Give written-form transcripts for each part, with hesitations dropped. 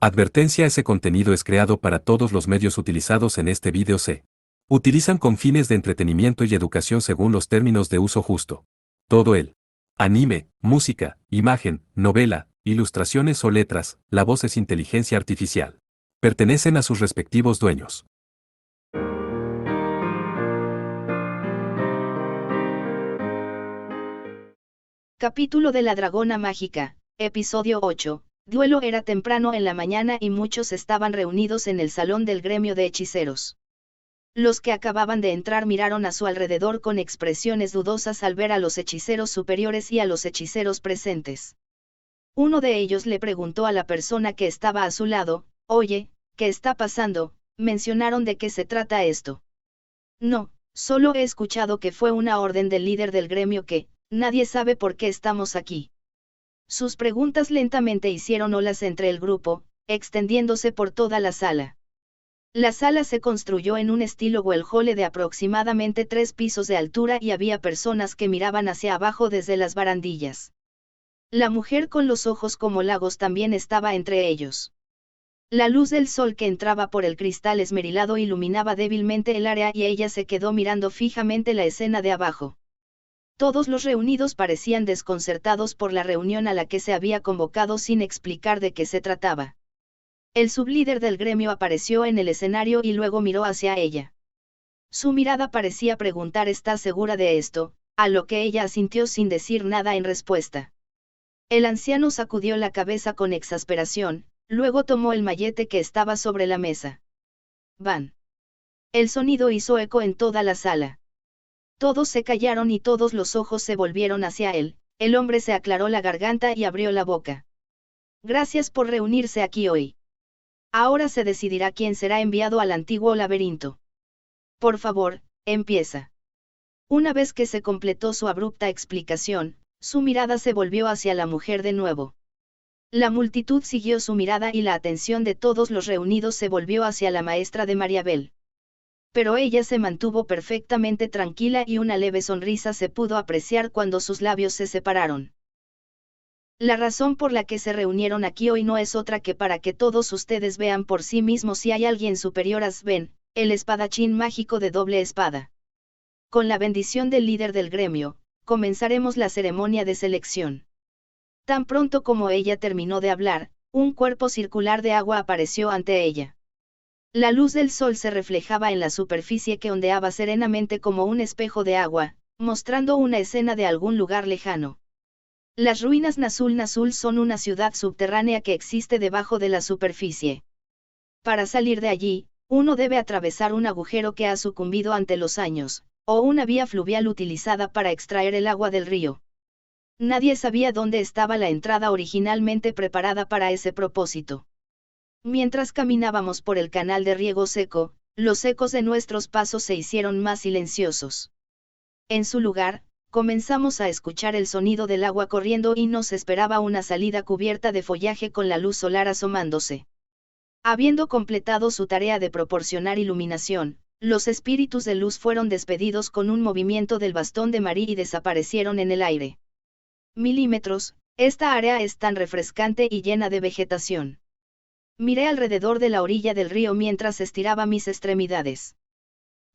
Advertencia: ese contenido es creado para todos los medios utilizados en este vídeo. Se utilizan con fines de entretenimiento y educación según los términos de uso justo. Todo el anime, música, imagen, novela, ilustraciones o letras, la voz es inteligencia artificial. Pertenecen a sus respectivos dueños. Capítulo de la Dragona Mágica, episodio 8. Duelo. Era temprano en la mañana y muchos estaban reunidos en el salón del gremio de hechiceros. Los que acababan de entrar miraron a su alrededor con expresiones dudosas al ver a los hechiceros superiores y a los hechiceros presentes. Uno de ellos le preguntó a la persona que estaba a su lado: «Oye, ¿qué está pasando? ¿Mencionaron de qué se trata esto?» «No, solo he escuchado que fue una orden del líder del gremio que, nadie sabe por qué estamos aquí». Sus preguntas lentamente hicieron olas entre el grupo, extendiéndose por toda la sala. La sala se construyó en un estilo Welhole de aproximadamente 3 pisos de altura y había personas que miraban hacia abajo desde las barandillas. La mujer con los ojos como lagos también estaba entre ellos. La luz del sol que entraba por el cristal esmerilado iluminaba débilmente el área y ella se quedó mirando fijamente la escena de abajo. Todos los reunidos parecían desconcertados por la reunión a la que se había convocado sin explicar de qué se trataba. El sublíder del gremio apareció en el escenario y luego miró hacia ella. Su mirada parecía preguntar: ¿estás segura de esto?, a lo que ella asintió sin decir nada en respuesta. El anciano sacudió la cabeza con exasperación, luego tomó el mallete que estaba sobre la mesa. «Van». El sonido hizo eco en toda la sala. Todos se callaron y todos los ojos se volvieron hacia él. El hombre se aclaró la garganta y abrió la boca. «Gracias por reunirse aquí hoy. Ahora se decidirá quién será enviado al antiguo laberinto. Por favor, empieza». Una vez que se completó su abrupta explicación, su mirada se volvió hacia la mujer de nuevo. La multitud siguió su mirada y la atención de todos los reunidos se volvió hacia la maestra de Mariabel. Pero ella se mantuvo perfectamente tranquila y una leve sonrisa se pudo apreciar cuando sus labios se separaron. «La razón por la que se reunieron aquí hoy no es otra que para que todos ustedes vean por sí mismos si hay alguien superior a Sven, el espadachín mágico de doble espada. Con la bendición del líder del gremio, comenzaremos la ceremonia de selección». Tan pronto como ella terminó de hablar, un cuerpo circular de agua apareció ante ella. La luz del sol se reflejaba en la superficie que ondeaba serenamente como un espejo de agua, mostrando una escena de algún lugar lejano. Las ruinas Nazul Nazul son una ciudad subterránea que existe debajo de la superficie. Para salir de allí, uno debe atravesar un agujero que ha sucumbido ante los años, o una vía fluvial utilizada para extraer el agua del río. Nadie sabía dónde estaba la entrada originalmente preparada para ese propósito. Mientras caminábamos por el canal de riego seco, los ecos de nuestros pasos se hicieron más silenciosos. En su lugar, comenzamos a escuchar el sonido del agua corriendo y nos esperaba una salida cubierta de follaje con la luz solar asomándose. Habiendo completado su tarea de proporcionar iluminación, los espíritus de luz fueron despedidos con un movimiento del bastón de Marie y desaparecieron en el aire. «Milímetros, esta área es tan refrescante y llena de vegetación». Miré alrededor de la orilla del río mientras estiraba mis extremidades.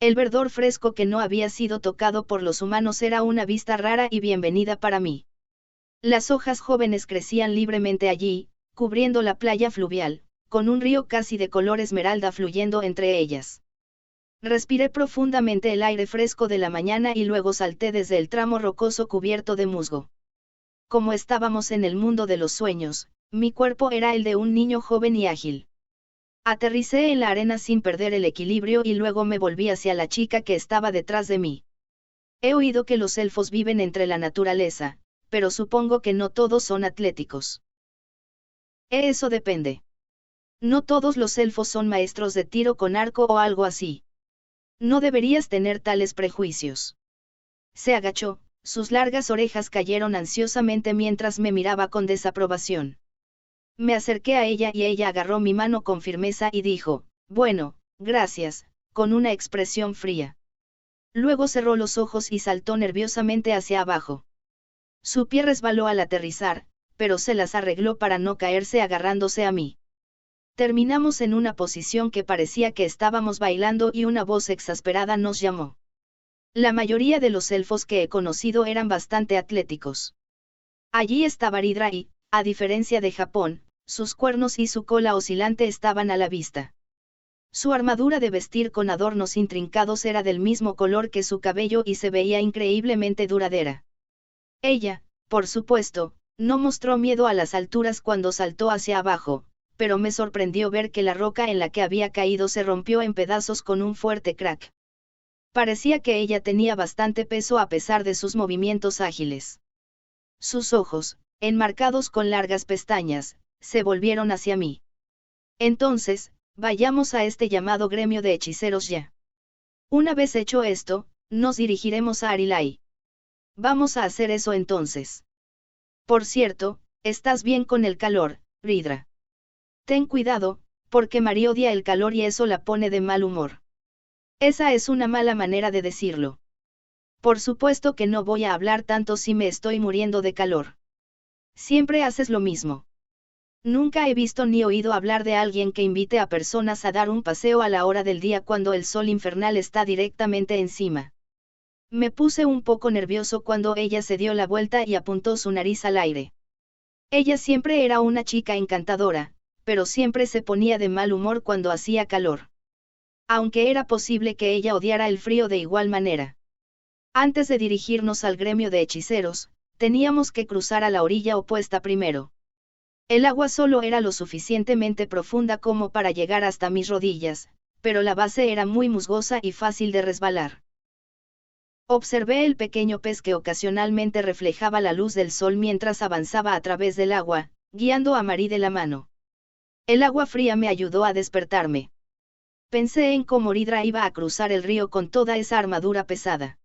El verdor fresco que no había sido tocado por los humanos era una vista rara y bienvenida para mí. Las hojas jóvenes crecían libremente allí, cubriendo la playa fluvial, con un río casi de color esmeralda fluyendo entre ellas. Respiré profundamente el aire fresco de la mañana y luego salté desde el tramo rocoso cubierto de musgo. Como estábamos en el mundo de los sueños, mi cuerpo era el de un niño joven y ágil. Aterricé en la arena sin perder el equilibrio y luego me volví hacia la chica que estaba detrás de mí. «He oído que los elfos viven entre la naturaleza, pero supongo que no todos son atléticos». «Eso depende. No todos los elfos son maestros de tiro con arco o algo así. No deberías tener tales prejuicios». Se agachó, sus largas orejas cayeron ansiosamente mientras me miraba con desaprobación. Me acerqué a ella y ella agarró mi mano con firmeza y dijo: «Bueno, gracias», con una expresión fría. Luego cerró los ojos y saltó nerviosamente hacia abajo. Su pie resbaló al aterrizar, pero se las arregló para no caerse agarrándose a mí. Terminamos en una posición que parecía que estábamos bailando y una voz exasperada nos llamó. La mayoría de los elfos que he conocido eran bastante atléticos. Allí estaba Ridra y, a diferencia de Japón, sus cuernos y su cola oscilante estaban a la vista. Su armadura de vestir con adornos intrincados era del mismo color que su cabello y se veía increíblemente duradera. Ella, por supuesto, no mostró miedo a las alturas cuando saltó hacia abajo, pero me sorprendió ver que la roca en la que había caído se rompió en pedazos con un fuerte crack. Parecía que ella tenía bastante peso a pesar de sus movimientos ágiles. Sus ojos, enmarcados con largas pestañas, se volvieron hacia mí. Entonces, vayamos a este llamado gremio de hechiceros ya. Una vez hecho esto, nos dirigiremos a Arilai. Vamos a hacer eso entonces. Por cierto, estás bien con el calor, Ridra. Ten cuidado, porque Mari odia el calor y eso la pone de mal humor. Esa es una mala manera de decirlo. Por supuesto que no voy a hablar tanto si me estoy muriendo de calor. Siempre haces lo mismo. Nunca he visto ni oído hablar de alguien que invite a personas a dar un paseo a la hora del día cuando el sol infernal está directamente encima. Me puse un poco nervioso cuando ella se dio la vuelta y apuntó su nariz al aire. Ella siempre era una chica encantadora, pero siempre se ponía de mal humor cuando hacía calor. Aunque era posible que ella odiara el frío de igual manera. Antes de dirigirnos al gremio de hechiceros, teníamos que cruzar a la orilla opuesta primero. El agua solo era lo suficientemente profunda como para llegar hasta mis rodillas, pero la base era muy musgosa y fácil de resbalar. Observé el pequeño pez que ocasionalmente reflejaba la luz del sol mientras avanzaba a través del agua, guiando a Mari de la mano. El agua fría me ayudó a despertarme. Pensé en cómo Ridra iba a cruzar el río con toda esa armadura pesada.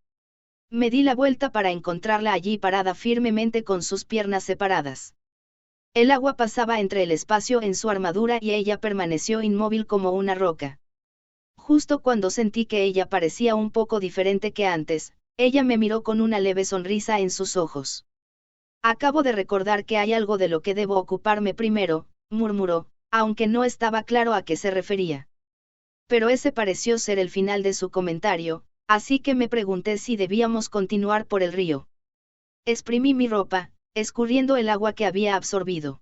Me di la vuelta para encontrarla allí parada firmemente con sus piernas separadas. El agua pasaba entre el espacio en su armadura y ella permaneció inmóvil como una roca. Justo cuando sentí que ella parecía un poco diferente que antes, ella me miró con una leve sonrisa en sus ojos. Acabo de recordar que hay algo de lo que debo ocuparme primero, murmuró, aunque no estaba claro a qué se refería. Pero ese pareció ser el final de su comentario, así que me pregunté si debíamos continuar por el río. Exprimí mi ropa, escurriendo el agua que había absorbido.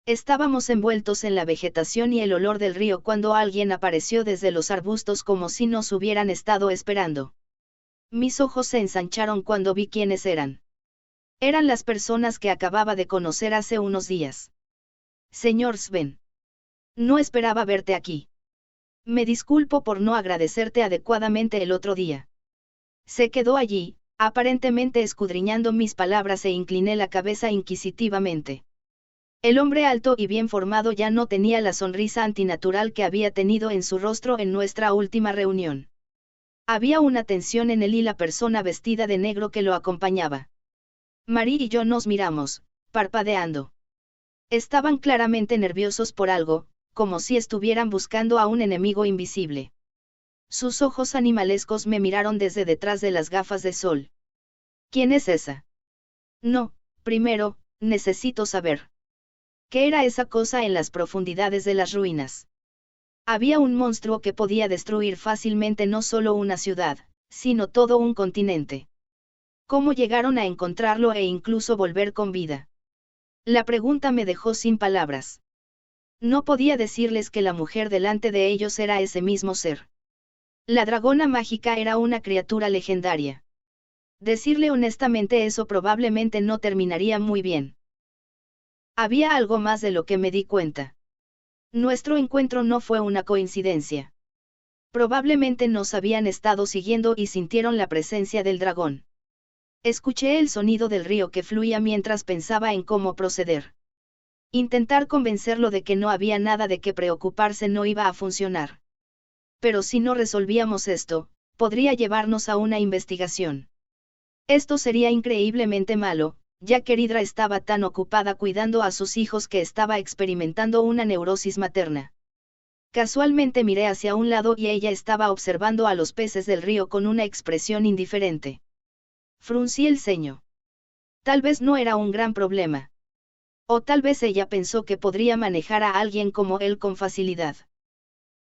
Estábamos envueltos en la vegetación y el olor del río cuando alguien apareció desde los arbustos como si nos hubieran estado esperando. Mis ojos se ensancharon cuando vi quiénes eran. Eran las personas que acababa de conocer hace unos días. Señor Sven. No esperaba verte aquí. Me disculpo por no agradecerte adecuadamente el otro día. Se quedó allí, aparentemente escudriñando mis palabras e incliné la cabeza inquisitivamente. El hombre alto y bien formado ya no tenía la sonrisa antinatural que había tenido en su rostro en nuestra última reunión. Había una tensión en él y la persona vestida de negro que lo acompañaba. Mari y yo nos miramos, parpadeando. Estaban claramente nerviosos por algo, como si estuvieran buscando a un enemigo invisible. Sus ojos animalescos me miraron desde detrás de las gafas de sol. ¿Quién es esa? No, primero, necesito saber. ¿Qué era esa cosa en las profundidades de las ruinas? Había un monstruo que podía destruir fácilmente no solo una ciudad, sino todo un continente. ¿Cómo llegaron a encontrarlo e incluso volver con vida? La pregunta me dejó sin palabras. No podía decirles que la mujer delante de ellos era ese mismo ser. La dragona mágica era una criatura legendaria. Decirle honestamente eso probablemente no terminaría muy bien. Había algo más de lo que me di cuenta. Nuestro encuentro no fue una coincidencia. Probablemente nos habían estado siguiendo y sintieron la presencia del dragón. Escuché el sonido del río que fluía mientras pensaba en cómo proceder. Intentar convencerlo de que no había nada de qué preocuparse no iba a funcionar. Pero si no resolvíamos esto, podría llevarnos a una investigación. Esto sería increíblemente malo, ya que Ridra estaba tan ocupada cuidando a sus hijos que estaba experimentando una neurosis materna. Casualmente miré hacia un lado y ella estaba observando a los peces del río con una expresión indiferente. Fruncí el ceño. Tal vez no era un gran problema. O tal vez ella pensó que podría manejar a alguien como él con facilidad.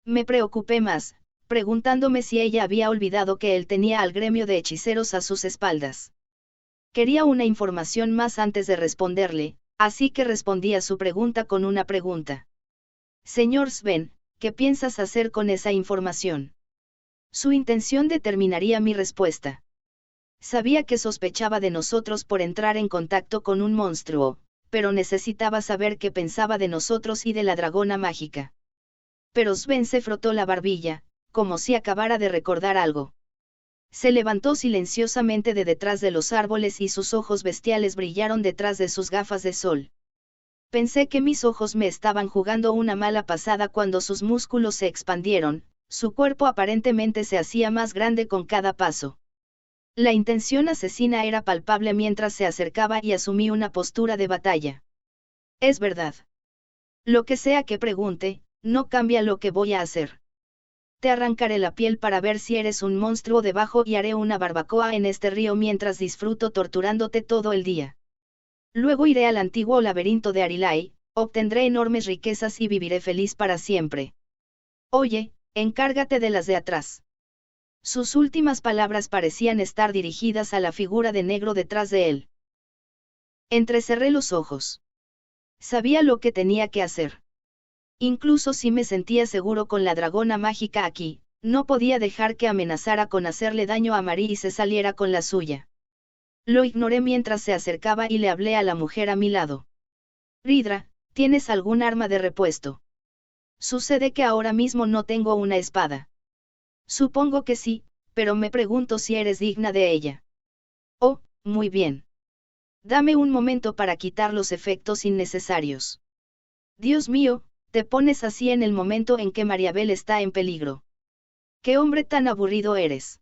Me preocupé más, preguntándome si ella había olvidado que él tenía al gremio de hechiceros a sus espaldas. Quería una información más antes de responderle, así que respondí a su pregunta con una pregunta. Señor Sven, ¿qué piensas hacer con esa información? Su intención determinaría mi respuesta. Sabía que sospechaba de nosotros por entrar en contacto con un monstruo, pero necesitaba saber qué pensaba de nosotros y de la dragona mágica. Pero Sven se frotó la barbilla, como si acabara de recordar algo. Se levantó silenciosamente de detrás de los árboles y sus ojos bestiales brillaron detrás de sus gafas de sol. Pensé que mis ojos me estaban jugando una mala pasada cuando sus músculos se expandieron, su cuerpo aparentemente se hacía más grande con cada paso. La intención asesina era palpable mientras se acercaba y asumí una postura de batalla. Es verdad. Lo que sea que pregunte, no cambia lo que voy a hacer. Te arrancaré la piel para ver si eres un monstruo debajo y haré una barbacoa en este río mientras disfruto torturándote todo el día. Luego iré al antiguo laberinto de Arilai, obtendré enormes riquezas y viviré feliz para siempre. Oye, encárgate de las de atrás. Sus últimas palabras parecían estar dirigidas a la figura de negro detrás de él. Entrecerré los ojos. Sabía lo que tenía que hacer. Incluso si me sentía seguro con la dragona mágica aquí, no podía dejar que amenazara con hacerle daño a Marie y se saliera con la suya. Lo ignoré mientras se acercaba y le hablé a la mujer a mi lado. Ridra, ¿tienes algún arma de repuesto? Sucede que ahora mismo no tengo una espada. Supongo que sí, pero me pregunto si eres digna de ella. Oh, muy bien. Dame un momento para quitar los efectos innecesarios. Dios mío, te pones así en el momento en que Mariabel está en peligro. ¿Qué hombre tan aburrido eres?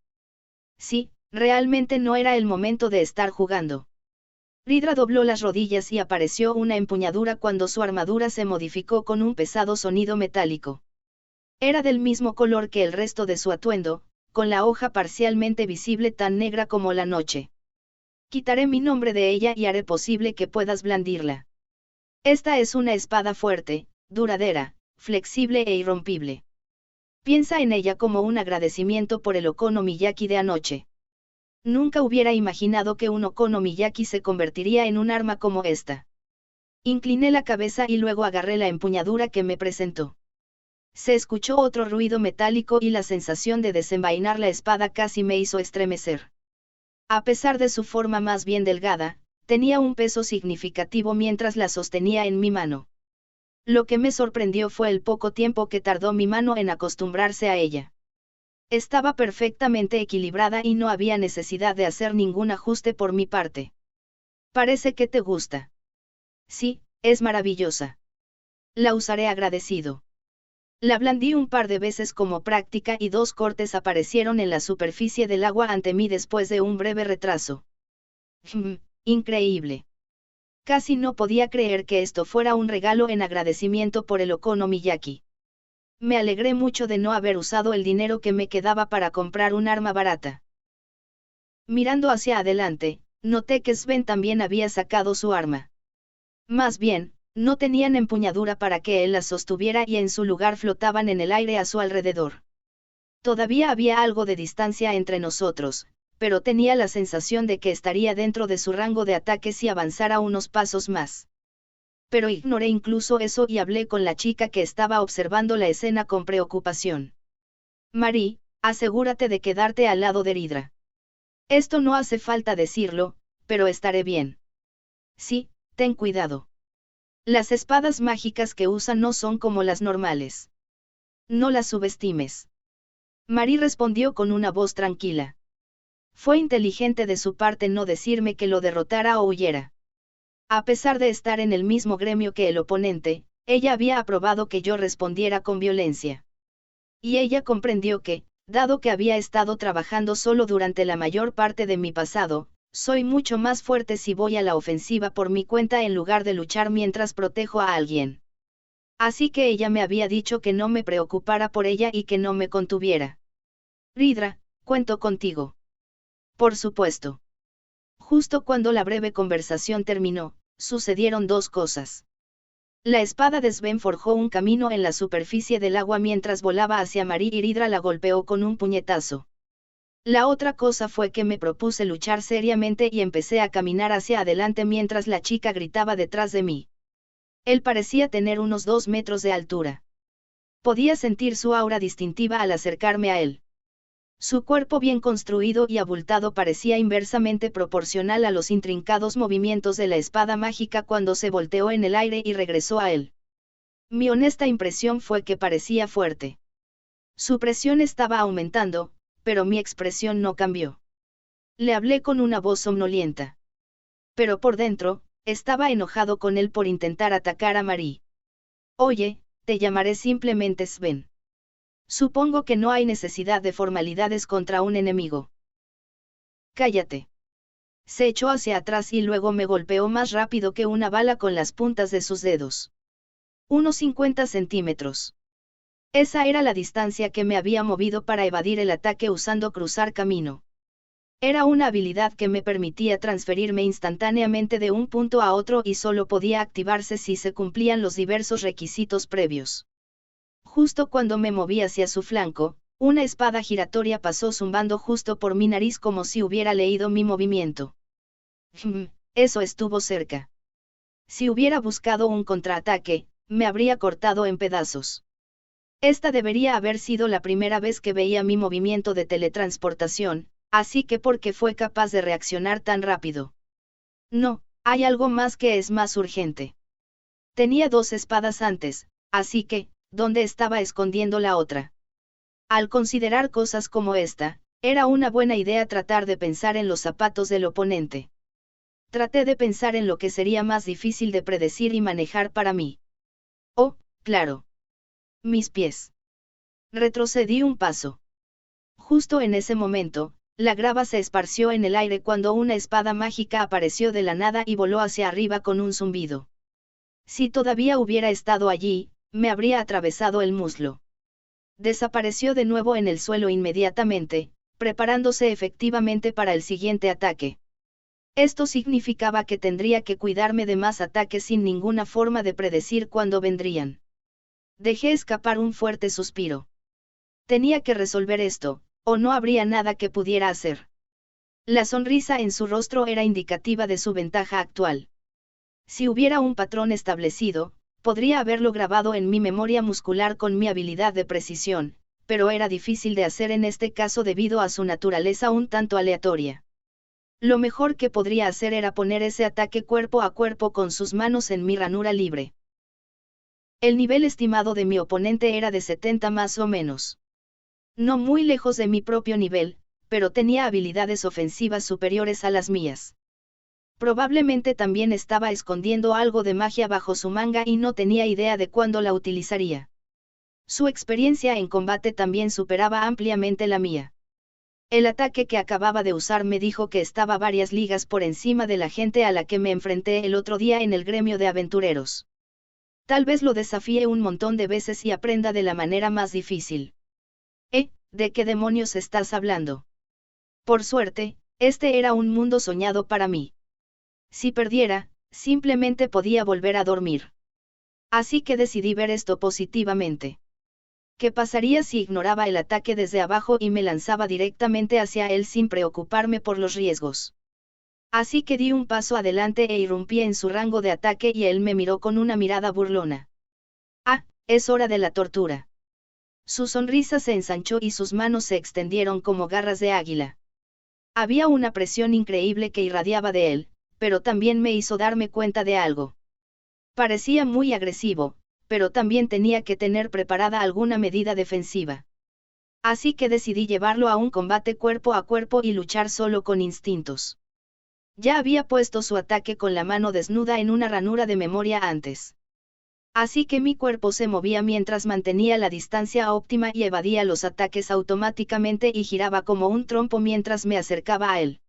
Sí, realmente no era el momento de estar jugando. Ridra dobló las rodillas y apareció una empuñadura cuando su armadura se modificó con un pesado sonido metálico. Era del mismo color que el resto de su atuendo, con la hoja parcialmente visible tan negra como la noche. Quitaré mi nombre de ella y haré posible que puedas blandirla. Esta es una espada fuerte, duradera, flexible e irrompible. Piensa en ella como un agradecimiento por el okonomiyaki de anoche. Nunca hubiera imaginado que un okonomiyaki se convertiría en un arma como esta. Incliné la cabeza y luego agarré la empuñadura que me presentó. Se escuchó otro ruido metálico y la sensación de desenvainar la espada casi me hizo estremecer. A pesar de su forma más bien delgada, tenía un peso significativo mientras la sostenía en mi mano. Lo que me sorprendió fue el poco tiempo que tardó mi mano en acostumbrarse a ella. Estaba perfectamente equilibrada y no había necesidad de hacer ningún ajuste por mi parte. Parece que te gusta. Sí, es maravillosa. La usaré agradecido. La blandí un par de veces como práctica y 2 cortes aparecieron en la superficie del agua ante mí después de un breve retraso. Increíble. Casi no podía creer que esto fuera un regalo en agradecimiento por el okonomiyaki. Me alegré mucho de no haber usado el dinero que me quedaba para comprar un arma barata. Mirando hacia adelante, noté que Sven también había sacado su arma. Más bien, no tenían empuñadura para que él la sostuviera y en su lugar flotaban en el aire a su alrededor. Todavía había algo de distancia entre nosotros, pero tenía la sensación de que estaría dentro de su rango de ataque si avanzara unos pasos más. Pero ignoré incluso eso y hablé con la chica que estaba observando la escena con preocupación. Marie, asegúrate de quedarte al lado de Ridra. Esto no hace falta decirlo, pero estaré bien. Sí, ten cuidado. Las espadas mágicas que usa no son como las normales. No las subestimes. Marie respondió con una voz tranquila. Fue inteligente de su parte no decirme que lo derrotara o huyera. A pesar de estar en el mismo gremio que el oponente, ella había aprobado que yo respondiera con violencia. Y ella comprendió que, dado que había estado trabajando solo durante la mayor parte de mi pasado, soy mucho más fuerte si voy a la ofensiva por mi cuenta en lugar de luchar mientras protejo a alguien. Así que ella me había dicho que no me preocupara por ella y que no me contuviera. Ridra, cuento contigo. Por supuesto. Justo cuando la breve conversación terminó, sucedieron dos cosas. La espada de Sven forjó un camino en la superficie del agua mientras volaba hacia Mari y Hydra la golpeó con un puñetazo. La otra cosa fue que me propuse luchar seriamente y empecé a caminar hacia adelante mientras la chica gritaba detrás de mí. Él parecía tener unos 2 metros de altura. Podía sentir su aura distintiva al acercarme a él. Su cuerpo bien construido y abultado parecía inversamente proporcional a los intrincados movimientos de la espada mágica cuando se volteó en el aire y regresó a él. Mi honesta impresión fue que parecía fuerte. Su presión estaba aumentando, pero mi expresión no cambió. Le hablé con una voz somnolienta. Pero por dentro, estaba enojado con él por intentar atacar a Mari. Oye, te llamaré simplemente Sven. Supongo que no hay necesidad de formalidades contra un enemigo. Cállate. Se echó hacia atrás y luego me golpeó más rápido que una bala con las puntas de sus dedos. Unos 50 centímetros. Esa era la distancia que me había movido para evadir el ataque usando cruzar camino. Era una habilidad que me permitía transferirme instantáneamente de un punto a otro y solo podía activarse si se cumplían los diversos requisitos previos. Justo cuando me moví hacia su flanco, una espada giratoria pasó zumbando justo por mi nariz como si hubiera leído mi movimiento. Eso estuvo cerca. Si hubiera buscado un contraataque, me habría cortado en pedazos. Esta debería haber sido la primera vez que veía mi movimiento de teletransportación, así que ¿por qué fue capaz de reaccionar tan rápido? No, hay algo más que es más urgente. Tenía 2 espadas antes, así que, ¿dónde estaba escondiendo la otra? Al considerar cosas como esta, era una buena idea tratar de pensar en los zapatos del oponente. Traté de pensar en lo que sería más difícil de predecir y manejar para mí. Oh, claro. Mis pies. Retrocedí un paso. Justo en ese momento, la grava se esparció en el aire cuando una espada mágica apareció de la nada y voló hacia arriba con un zumbido. Si todavía hubiera estado allí, me habría atravesado el muslo. Desapareció de nuevo en el suelo inmediatamente, preparándose efectivamente para el siguiente ataque. Esto significaba que tendría que cuidarme de más ataques sin ninguna forma de predecir cuándo vendrían. Dejé escapar un fuerte suspiro. Tenía que resolver esto, o no habría nada que pudiera hacer. La sonrisa en su rostro era indicativa de su ventaja actual. Si hubiera un patrón establecido, podría haberlo grabado en mi memoria muscular con mi habilidad de precisión, pero era difícil de hacer en este caso debido a su naturaleza un tanto aleatoria. Lo mejor que podría hacer era poner ese ataque cuerpo a cuerpo con sus manos en mi ranura libre. El nivel estimado de mi oponente era de 70 más o menos. No muy lejos de mi propio nivel, pero tenía habilidades ofensivas superiores a las mías. Probablemente también estaba escondiendo algo de magia bajo su manga y no tenía idea de cuándo la utilizaría. Su experiencia en combate también superaba ampliamente la mía. El ataque que acababa de usar me dijo que estaba varias ligas por encima de la gente a la que me enfrenté el otro día en el gremio de aventureros. Tal vez lo desafíe un montón de veces y aprenda de la manera más difícil. ¿De qué demonios estás hablando? Por suerte, este era un mundo soñado para mí. Si perdiera, simplemente podía volver a dormir. Así que decidí ver esto positivamente. ¿Qué pasaría si ignoraba el ataque desde abajo y me lanzaba directamente hacia él sin preocuparme por los riesgos? Así que di un paso adelante e irrumpí en su rango de ataque y él me miró con una mirada burlona. Ah, es hora de la tortura. Su sonrisa se ensanchó y sus manos se extendieron como garras de águila. Había una presión increíble que irradiaba de él, pero también me hizo darme cuenta de algo. Parecía muy agresivo, pero también tenía que tener preparada alguna medida defensiva. Así que decidí llevarlo a un combate cuerpo a cuerpo y luchar solo con instintos. Ya había puesto su ataque con la mano desnuda en una ranura de memoria antes. Así que mi cuerpo se movía mientras mantenía la distancia óptima y evadía los ataques automáticamente y giraba como un trompo mientras me acercaba a él.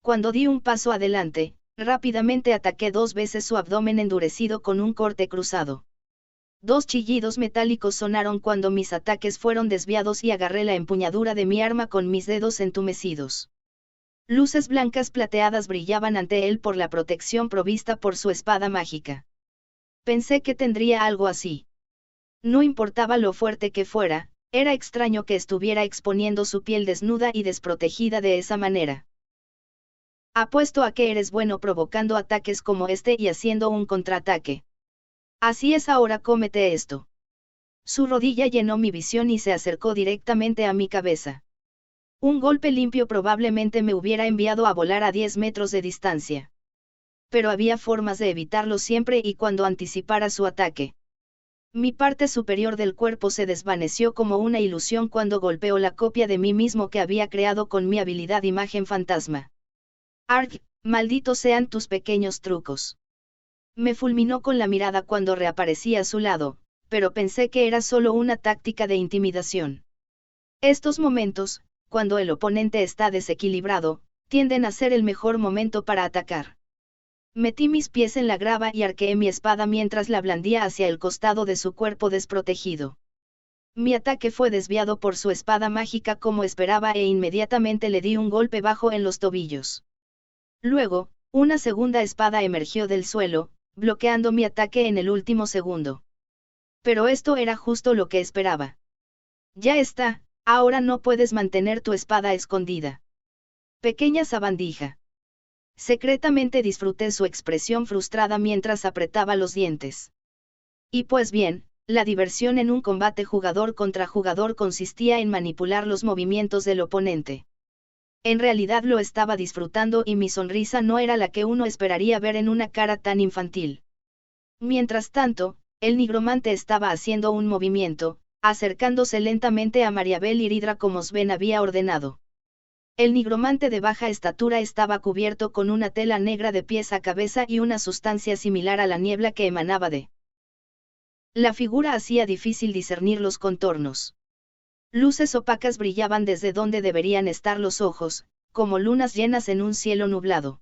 Cuando di un paso adelante, rápidamente ataqué 2 veces su abdomen endurecido con un corte cruzado. 2 chillidos metálicos sonaron cuando mis ataques fueron desviados y agarré la empuñadura de mi arma con mis dedos entumecidos. Luces blancas plateadas brillaban ante él por la protección provista por su espada mágica. Pensé que tendría algo así. No importaba lo fuerte que fuera, era extraño que estuviera exponiendo su piel desnuda y desprotegida de esa manera. Apuesto a que eres bueno provocando ataques como este y haciendo un contraataque. Así es, ahora cómete esto. Su rodilla llenó mi visión y se acercó directamente a mi cabeza. Un golpe limpio probablemente me hubiera enviado a volar a 10 metros de distancia. Pero había formas de evitarlo siempre y cuando anticipara su ataque. Mi parte superior del cuerpo se desvaneció como una ilusión cuando golpeó la copia de mí mismo que había creado con mi habilidad imagen fantasma. Arg, malditos sean tus pequeños trucos. Me fulminó con la mirada cuando reaparecí a su lado, pero pensé que era solo una táctica de intimidación. Estos momentos, cuando el oponente está desequilibrado, tienden a ser el mejor momento para atacar. Metí mis pies en la grava y arqueé mi espada mientras la blandía hacia el costado de su cuerpo desprotegido. Mi ataque fue desviado por su espada mágica como esperaba e inmediatamente le di un golpe bajo en los tobillos. Luego, una segunda espada emergió del suelo, bloqueando mi ataque en el último segundo. Pero esto era justo lo que esperaba. Ya está. Ahora no puedes mantener tu espada escondida. Pequeña sabandija. Secretamente disfruté su expresión frustrada mientras apretaba los dientes. Y pues bien, la diversión en un combate jugador contra jugador consistía en manipular los movimientos del oponente. En realidad lo estaba disfrutando y mi sonrisa no era la que uno esperaría ver en una cara tan infantil. Mientras tanto, el nigromante estaba haciendo un movimiento, acercándose lentamente a Mariabel y Ridra como Sven había ordenado. El nigromante de baja estatura estaba cubierto con una tela negra de pies a cabeza y una sustancia similar a la niebla que emanaba de la figura hacía difícil discernir los contornos. Luces opacas brillaban desde donde deberían estar los ojos, como lunas llenas en un cielo nublado.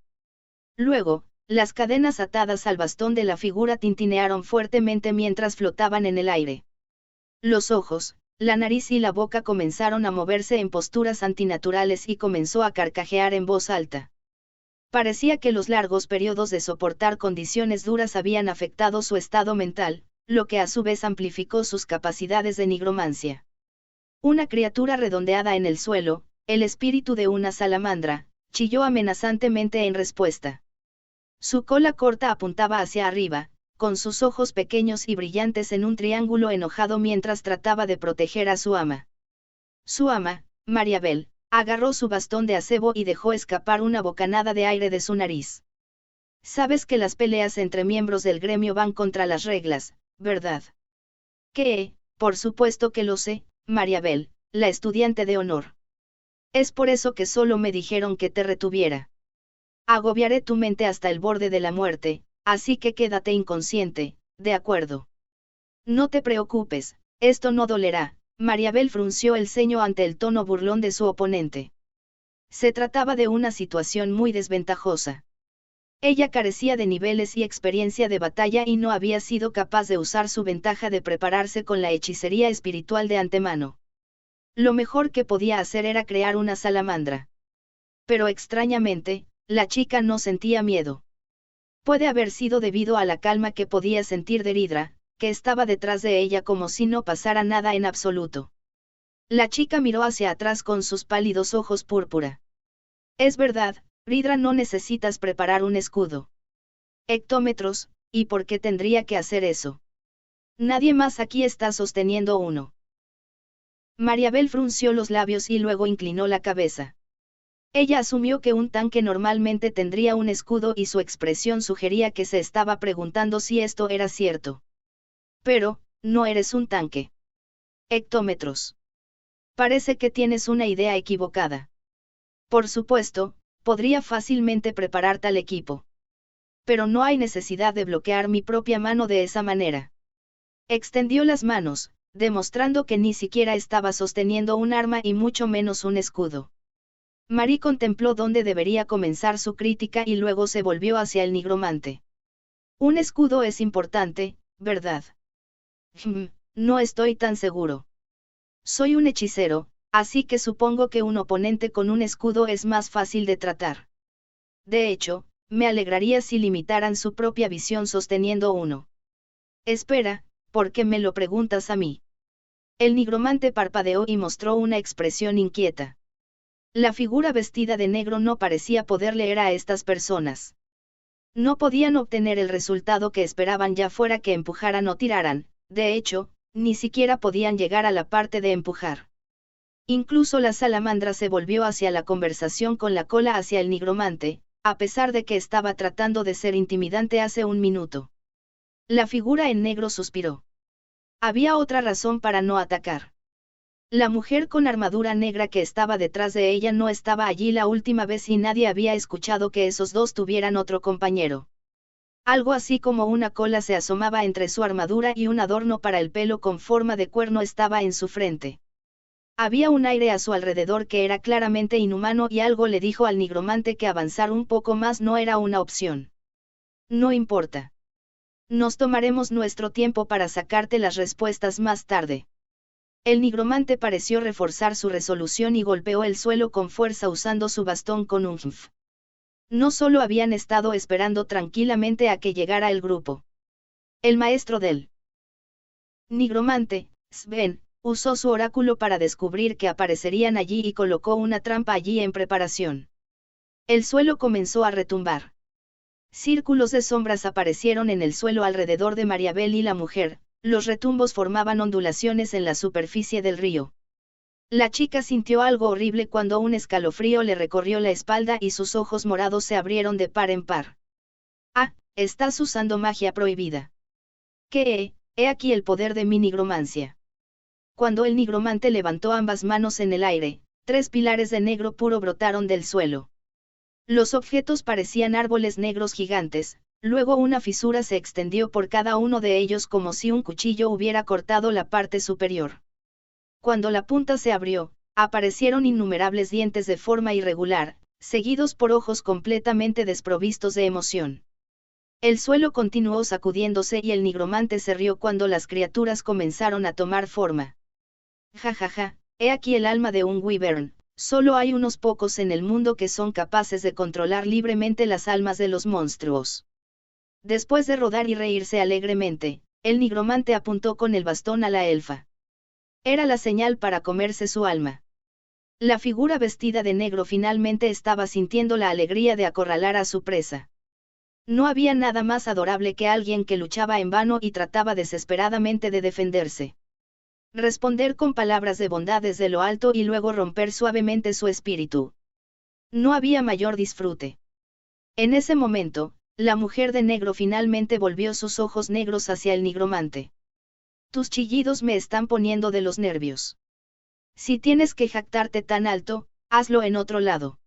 Luego, las cadenas atadas al bastón de la figura tintinearon fuertemente mientras flotaban en el aire. Los ojos, la nariz y la boca comenzaron a moverse en posturas antinaturales y comenzó a carcajear en voz alta. Parecía que los largos periodos de soportar condiciones duras habían afectado su estado mental, lo que a su vez amplificó sus capacidades de nigromancia. Una criatura redondeada en el suelo, el espíritu de una salamandra, chilló amenazantemente en respuesta. Su cola corta apuntaba hacia arriba, con sus ojos pequeños y brillantes en un triángulo enojado mientras trataba de proteger a su ama. Su ama, Mariabel, agarró su bastón de acebo y dejó escapar una bocanada de aire de su nariz. Sabes que las peleas entre miembros del gremio van contra las reglas, ¿verdad? Por supuesto que lo sé, Mariabel, la estudiante de honor. Es por eso que solo me dijeron que te retuviera. Agobiaré tu mente hasta el borde de la muerte, así que quédate inconsciente, ¿de acuerdo? No te preocupes, esto no dolerá. Mariabel frunció el ceño ante el tono burlón de su oponente. Se trataba de una situación muy desventajosa. Ella carecía de niveles y experiencia de batalla y no había sido capaz de usar su ventaja de prepararse con la hechicería espiritual de antemano. Lo mejor que podía hacer era crear una salamandra. Pero extrañamente, la chica no sentía miedo. Puede haber sido debido a la calma que podía sentir de Ridra, que estaba detrás de ella como si no pasara nada en absoluto. La chica miró hacia atrás con sus pálidos ojos púrpura. Es verdad, Ridra, no necesitas preparar un escudo. Hectómetros, ¿y por qué tendría que hacer eso? Nadie más aquí está sosteniendo uno. Mariabel frunció los labios y luego inclinó la cabeza. Ella asumió que un tanque normalmente tendría un escudo y su expresión sugería que se estaba preguntando si esto era cierto. Pero, no eres un tanque. Hectómetros. Parece que tienes una idea equivocada. Por supuesto, podría fácilmente preparar tal equipo. Pero no hay necesidad de bloquear mi propia mano de esa manera. Extendió las manos, demostrando que ni siquiera estaba sosteniendo un arma y mucho menos un escudo. Marie contempló dónde debería comenzar su crítica y luego se volvió hacia el nigromante. Un escudo es importante, ¿verdad? No estoy tan seguro. Soy un hechicero, así que supongo que un oponente con un escudo es más fácil de tratar. De hecho, me alegraría si limitaran su propia visión sosteniendo uno. Espera, ¿por qué me lo preguntas a mí? El nigromante parpadeó y mostró una expresión inquieta. La figura vestida de negro no parecía poder leer a estas personas. No podían obtener el resultado que esperaban ya fuera que empujaran o tiraran, de hecho, ni siquiera podían llegar a la parte de empujar. Incluso la salamandra se volvió hacia la conversación con la cola hacia el nigromante, a pesar de que estaba tratando de ser intimidante hace un minuto. La figura en negro suspiró. Había otra razón para no atacar. La mujer con armadura negra que estaba detrás de ella no estaba allí la última vez y nadie había escuchado que esos dos tuvieran otro compañero. Algo así como una cola se asomaba entre su armadura y un adorno para el pelo con forma de cuerno estaba en su frente. Había un aire a su alrededor que era claramente inhumano y algo le dijo al nigromante que avanzar un poco más no era una opción. No importa. Nos tomaremos nuestro tiempo para sacarte las respuestas más tarde. El nigromante pareció reforzar su resolución y golpeó el suelo con fuerza usando su bastón con un ¡f! No solo habían estado esperando tranquilamente a que llegara el grupo. El maestro del nigromante, Sven, usó su oráculo para descubrir que aparecerían allí y colocó una trampa allí en preparación. El suelo comenzó a retumbar. Círculos de sombras aparecieron en el suelo alrededor de Mariabel y la mujer. Los retumbos formaban ondulaciones en la superficie del río. La chica sintió algo horrible cuando un escalofrío le recorrió la espalda y sus ojos morados se abrieron de par en par. Ah, estás usando magia prohibida. ¿Qué? He aquí el poder de mi nigromancia. Cuando el nigromante levantó ambas manos en el aire, 3 pilares de negro puro brotaron del suelo. Los objetos parecían árboles negros gigantes. Luego una fisura se extendió por cada uno de ellos como si un cuchillo hubiera cortado la parte superior. Cuando la punta se abrió, aparecieron innumerables dientes de forma irregular, seguidos por ojos completamente desprovistos de emoción. El suelo continuó sacudiéndose y el nigromante se rió cuando las criaturas comenzaron a tomar forma. Ja ja ja, he aquí el alma de un wyvern. Solo hay unos pocos en el mundo que son capaces de controlar libremente las almas de los monstruos. Después de rodar y reírse alegremente, el nigromante apuntó con el bastón a la elfa. Era la señal para comerse su alma. La figura vestida de negro finalmente estaba sintiendo la alegría de acorralar a su presa. No había nada más adorable que alguien que luchaba en vano y trataba desesperadamente de defenderse. Responder con palabras de bondad desde lo alto y luego romper suavemente su espíritu. No había mayor disfrute. En ese momento, la mujer de negro finalmente volvió sus ojos negros hacia el nigromante. Tus chillidos me están poniendo de los nervios. Si tienes que jactarte tan alto, hazlo en otro lado.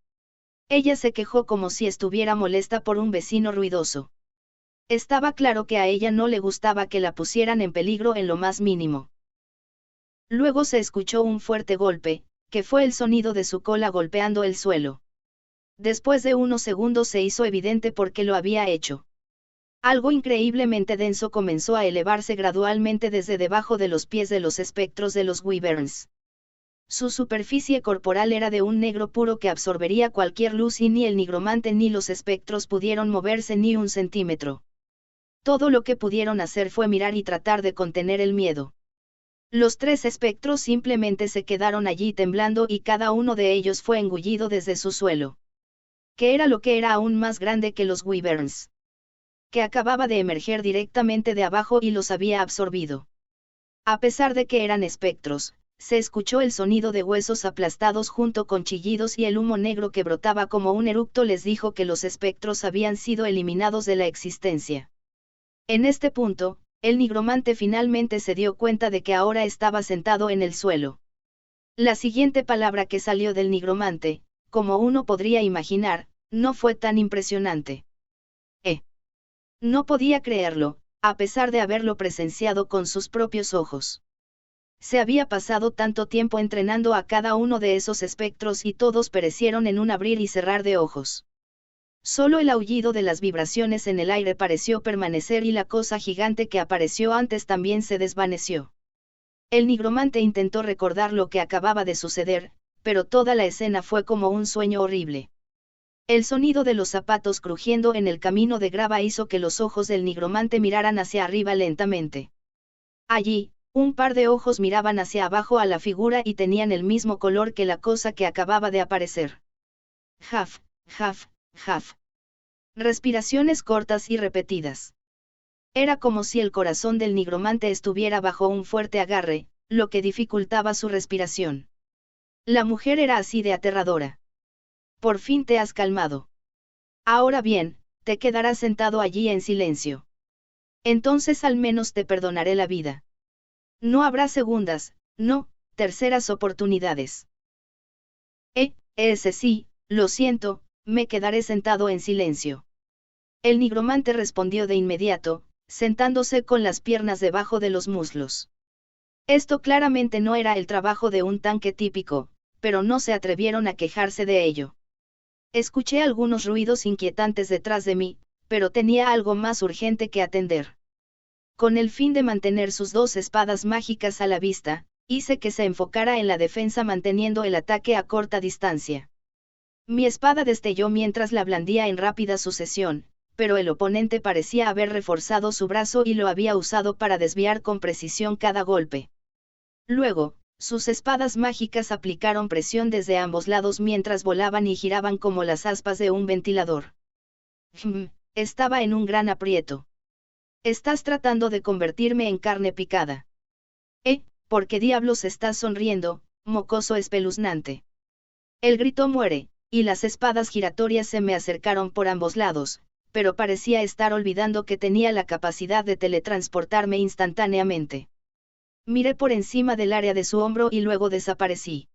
Ella se quejó como si estuviera molesta por un vecino ruidoso. Estaba claro que a ella no le gustaba que la pusieran en peligro en lo más mínimo. Luego se escuchó un fuerte golpe, que fue el sonido de su cola golpeando el suelo. Después de unos segundos se hizo evidente por qué lo había hecho. Algo increíblemente denso comenzó a elevarse gradualmente desde debajo de los pies de los espectros de los wyverns. Su superficie corporal era de un negro puro que absorbería cualquier luz y ni el nigromante ni los espectros pudieron moverse ni un centímetro. Todo lo que pudieron hacer fue mirar y tratar de contener el miedo. Los 3 espectros simplemente se quedaron allí temblando y cada uno de ellos fue engullido desde su suelo. Que era lo que era aún más grande que los wyverns. Que acababa de emerger directamente de abajo y los había absorbido. A pesar de que eran espectros, se escuchó el sonido de huesos aplastados junto con chillidos y el humo negro que brotaba como un eructo les dijo que los espectros habían sido eliminados de la existencia. En este punto, el nigromante finalmente se dio cuenta de que ahora estaba sentado en el suelo. La siguiente palabra que salió del nigromante, como uno podría imaginar, no fue tan impresionante. No podía creerlo, a pesar de haberlo presenciado con sus propios ojos. Se había pasado tanto tiempo entrenando a cada uno de esos espectros y todos perecieron en un abrir y cerrar de ojos. Solo el aullido de las vibraciones en el aire pareció permanecer y la cosa gigante que apareció antes también se desvaneció. El nigromante intentó recordar lo que acababa de suceder, pero toda la escena fue como un sueño horrible. El sonido de los zapatos crujiendo en el camino de grava hizo que los ojos del nigromante miraran hacia arriba lentamente. Allí, un par de ojos miraban hacia abajo a la figura y tenían el mismo color que la cosa que acababa de aparecer. Jaf, jaf, jaf. Respiraciones cortas y repetidas. Era como si el corazón del nigromante estuviera bajo un fuerte agarre, lo que dificultaba su respiración. La mujer era así de aterradora. Por fin te has calmado. Ahora bien, te quedarás sentado allí en silencio. Entonces al menos te perdonaré la vida. No habrá segundas, no, terceras oportunidades. Ese sí, lo siento, me quedaré sentado en silencio. El nigromante respondió de inmediato, sentándose con las piernas debajo de los muslos. Esto claramente no era el trabajo de un tanque típico, pero no se atrevieron a quejarse de ello. Escuché algunos ruidos inquietantes detrás de mí, pero tenía algo más urgente que atender. Con el fin de mantener sus dos espadas mágicas a la vista, hice que se enfocara en la defensa manteniendo el ataque a corta distancia. Mi espada destelló mientras la blandía en rápida sucesión, pero el oponente parecía haber reforzado su brazo y lo había usado para desviar con precisión cada golpe. Luego, sus espadas mágicas aplicaron presión desde ambos lados mientras volaban y giraban como las aspas de un ventilador. Estaba en un gran aprieto. Estás tratando de convertirme en carne picada. ¿Por qué diablos estás sonriendo, mocoso espeluznante? El grito muere, y las espadas giratorias se me acercaron por ambos lados, pero parecía estar olvidando que tenía la capacidad de teletransportarme instantáneamente. Miré por encima del área de su hombro y luego desaparecí.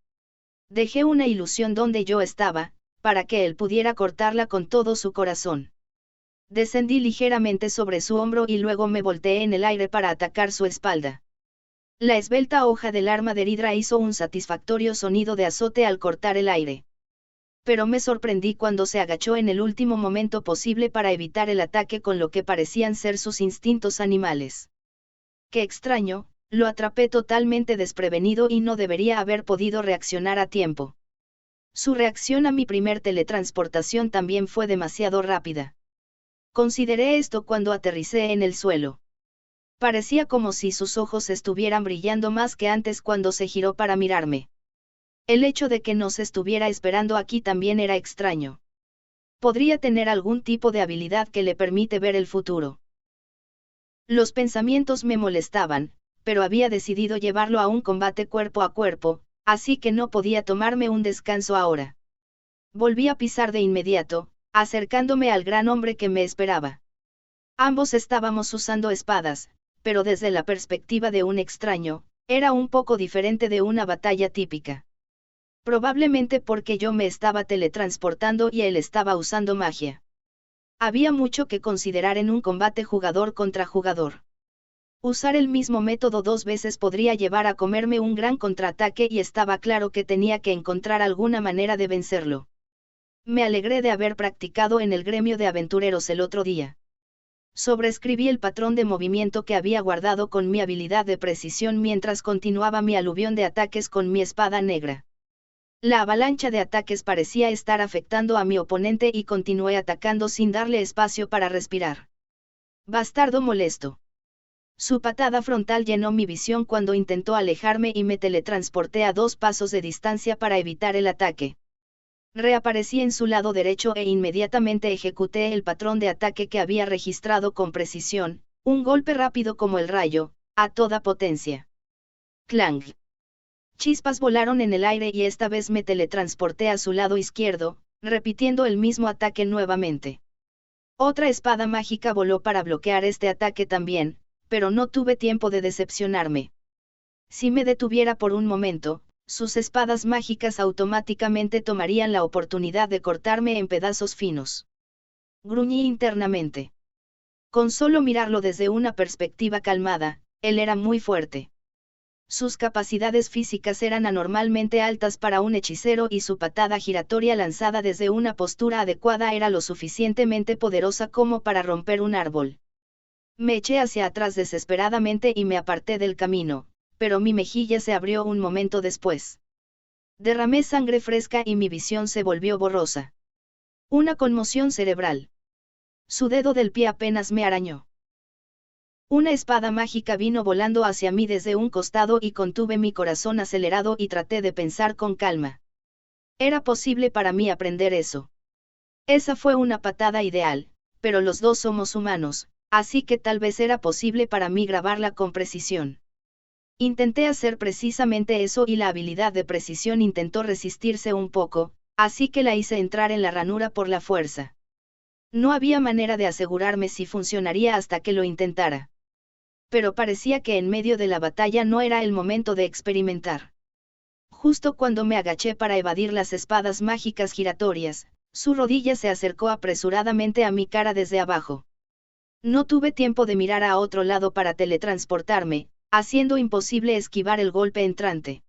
Dejé una ilusión donde yo estaba, para que él pudiera cortarla con todo su corazón. Descendí ligeramente sobre su hombro y luego me volteé en el aire para atacar su espalda. La esbelta hoja del arma de Hidra hizo un satisfactorio sonido de azote al cortar el aire. Pero me sorprendí cuando se agachó en el último momento posible para evitar el ataque con lo que parecían ser sus instintos animales. ¡Qué extraño! Lo atrapé totalmente desprevenido y no debería haber podido reaccionar a tiempo. Su reacción a mi primer teletransportación también fue demasiado rápida. Consideré esto cuando aterricé en el suelo. Parecía como si sus ojos estuvieran brillando más que antes cuando se giró para mirarme. El hecho de que nos estuviera esperando aquí también era extraño. Podría tener algún tipo de habilidad que le permite ver el futuro. Los pensamientos me molestaban, pero había decidido llevarlo a un combate cuerpo a cuerpo, así que no podía tomarme un descanso ahora. Volví a pisar de inmediato, acercándome al gran hombre que me esperaba. Ambos estábamos usando espadas, pero desde la perspectiva de un extraño, era un poco diferente de una batalla típica. Probablemente porque yo me estaba teletransportando y él estaba usando magia. Había mucho que considerar en un combate jugador contra jugador. Usar el mismo método dos veces podría llevar a comerme un gran contraataque y estaba claro que tenía que encontrar alguna manera de vencerlo. Me alegré de haber practicado en el gremio de aventureros el otro día. Sobreescribí el patrón de movimiento que había guardado con mi habilidad de precisión mientras continuaba mi aluvión de ataques con mi espada negra. La avalancha de ataques parecía estar afectando a mi oponente y continué atacando sin darle espacio para respirar. Bastardo molesto. Su patada frontal llenó mi visión cuando intentó alejarme y me teletransporté a 2 pasos de distancia para evitar el ataque. Reaparecí en su lado derecho e inmediatamente ejecuté el patrón de ataque que había registrado con precisión, un golpe rápido como el rayo, a toda potencia. Clang. Chispas volaron en el aire y esta vez me teletransporté a su lado izquierdo, repitiendo el mismo ataque nuevamente. Otra espada mágica voló para bloquear este ataque también, pero no tuve tiempo de decepcionarme. Si me detuviera por un momento, sus espadas mágicas automáticamente tomarían la oportunidad de cortarme en pedazos finos. Gruñí internamente. Con solo mirarlo desde una perspectiva calmada, él era muy fuerte. Sus capacidades físicas eran anormalmente altas para un hechicero y su patada giratoria lanzada desde una postura adecuada era lo suficientemente poderosa como para romper un árbol. Me eché hacia atrás desesperadamente y me aparté del camino, pero mi mejilla se abrió un momento después. Derramé sangre fresca y mi visión se volvió borrosa. Una conmoción cerebral. Su dedo del pie apenas me arañó. Una espada mágica vino volando hacia mí desde un costado y contuve mi corazón acelerado y traté de pensar con calma. Era posible para mí aprender eso. Esa fue una patada ideal, pero los dos somos humanos, así que tal vez era posible para mí grabarla con precisión. Intenté hacer precisamente eso y la habilidad de precisión intentó resistirse un poco, así que la hice entrar en la ranura por la fuerza. No había manera de asegurarme si funcionaría hasta que lo intentara. Pero parecía que en medio de la batalla no era el momento de experimentar. Justo cuando me agaché para evadir las espadas mágicas giratorias, su rodilla se acercó apresuradamente a mi cara desde abajo. No tuve tiempo de mirar a otro lado para teletransportarme, haciendo imposible esquivar el golpe entrante.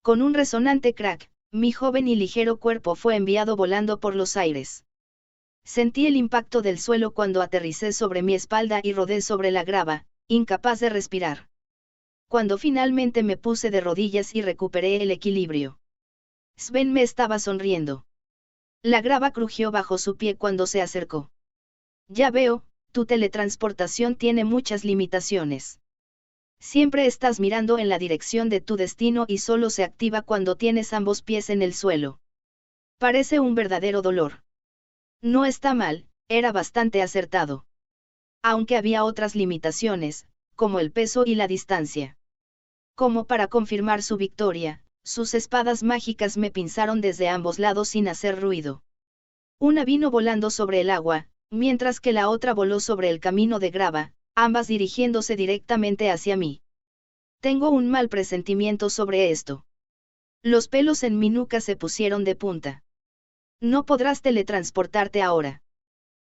Con un resonante crack, mi joven y ligero cuerpo fue enviado volando por los aires. Sentí el impacto del suelo cuando aterricé sobre mi espalda y rodé sobre la grava, incapaz de respirar. Cuando finalmente me puse de rodillas y recuperé el equilibrio. Sven me estaba sonriendo. La grava crujió bajo su pie cuando se acercó. Ya veo, tu teletransportación tiene muchas limitaciones. Siempre estás mirando en la dirección de tu destino y solo se activa cuando tienes ambos pies en el suelo. Parece un verdadero dolor. No está mal, era bastante acertado. Aunque había otras limitaciones, como el peso y la distancia. Como para confirmar su victoria, sus espadas mágicas me pinzaron desde ambos lados sin hacer ruido. Una vino volando sobre el agua, mientras que la otra voló sobre el camino de grava, ambas dirigiéndose directamente hacia mí. Tengo un mal presentimiento sobre esto. Los pelos en mi nuca se pusieron de punta. No podrás teletransportarte ahora.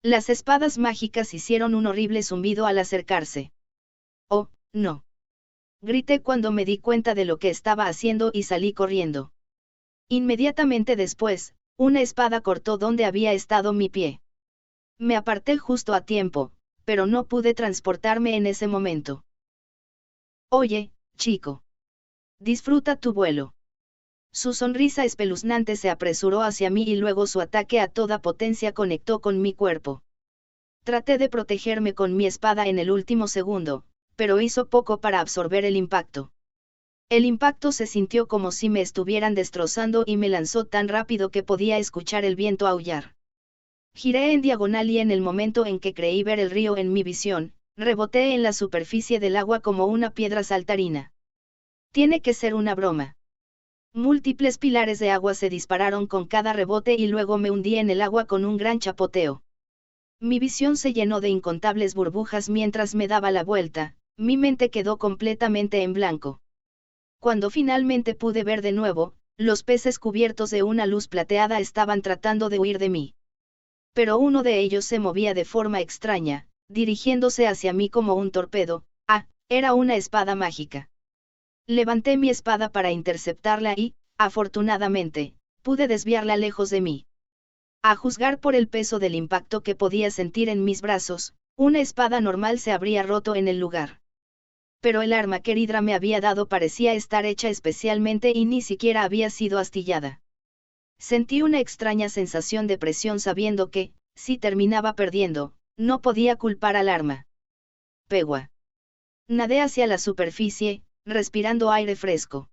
Las espadas mágicas hicieron un horrible zumbido al acercarse. Oh, no. Grité cuando me di cuenta de lo que estaba haciendo y salí corriendo. Inmediatamente después, una espada cortó donde había estado mi pie. Me aparté justo a tiempo, pero no pude transportarme en ese momento. Oye, chico. Disfruta tu vuelo. Su sonrisa espeluznante se apresuró hacia mí y luego su ataque a toda potencia conectó con mi cuerpo. Traté de protegerme con mi espada en el último segundo, pero hizo poco para absorber el impacto. El impacto se sintió como si me estuvieran destrozando y me lanzó tan rápido que podía escuchar el viento aullar. Giré en diagonal y en el momento en que creí ver el río en mi visión, reboté en la superficie del agua como una piedra saltarina. Tiene que ser una broma. Múltiples pilares de agua se dispararon con cada rebote y luego me hundí en el agua con un gran chapoteo. Mi visión se llenó de incontables burbujas mientras me daba la vuelta, mi mente quedó completamente en blanco. Cuando finalmente pude ver de nuevo, los peces cubiertos de una luz plateada estaban tratando de huir de mí. Pero uno de ellos se movía de forma extraña, dirigiéndose hacia mí como un torpedo. Era una espada mágica. Levanté mi espada para interceptarla y, afortunadamente, pude desviarla lejos de mí. A juzgar por el peso del impacto que podía sentir en mis brazos, una espada normal se habría roto en el lugar. Pero el arma que Hydra me había dado parecía estar hecha especialmente y ni siquiera había sido astillada. Sentí una extraña sensación de presión sabiendo que, si terminaba perdiendo, no podía culpar al arma. Pegua. Nadé hacia la superficie, respirando aire fresco.